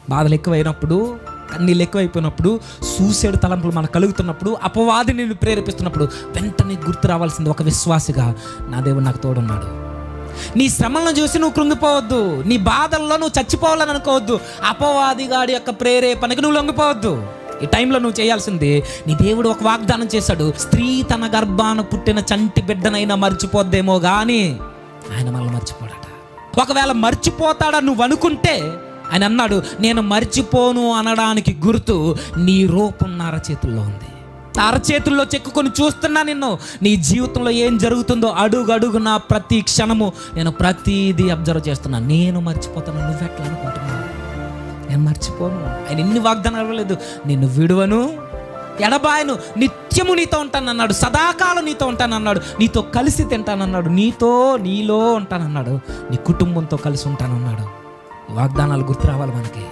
బాధలు ఎక్కువైనప్పుడు, కన్నీళ్ళు ఎక్కువైపోయినప్పుడు, సూసైడ్ తలంపులు మనకు కలుగుతున్నప్పుడు, అపవాది నిన్ను ప్రేరేపిస్తున్నప్పుడు వెంటనే గుర్తు రావాల్సింది, ఒక విశ్వాసిగా నా దేవుడు నాకు తోడున్నాడు. నీ శ్రమలను చూసి నువ్వు కృంగిపోవద్దు, నీ బాధల్లో నువ్వు చచ్చిపోవాలని అనుకోవద్దు, అపవాదిగాడి యొక్క ప్రేరేపణకి నువ్వు లొంగిపోవద్దు. ఈ టైంలో నువ్వు చేయాల్సింది, నీ దేవుడు ఒక వాగ్దానం చేశాడు, స్త్రీ తన గర్భాన పుట్టిన చంటి బిడ్డనైనా మర్చిపోద్దేమో కానీ ఆయన మనల్ని మర్చిపోడట. ఒకవేళ మర్చిపోతాడా నువ్వు అనుకుంటే, ఆయన అన్నాడు, నేను మర్చిపోను అనడానికి గుర్తు నీ రూపం నా అరచేతుల్లో ఉంది. అరచేతుల్లో చెక్కుకొని చూస్తున్నా నిన్ను. నీ జీవితంలో ఏం జరుగుతుందో అడుగడుగున ప్రతి క్షణము నేను ప్రతిదీ అబ్జర్వ్ చేస్తున్నా. నేను మర్చిపోతాను, నువ్వెట్లా అనుకుంటున్నావు? నేను మర్చిపోను. ఆయన ఎన్ని వాగ్దానాలు ఇవ్వలేదు, నిన్ను విడువను, ఎడబాయను, నిత్యము నీతో ఉంటానన్నాడు, సదాకాలం నీతో ఉంటానన్నాడు, నీతో కలిసి తింటానన్నాడు, నీలో ఉంటానన్నాడు, నీ కుటుంబంతో కలిసి ఉంటానన్నాడు. వాగ్దానాలు గుర్తు రావాలి మనకి.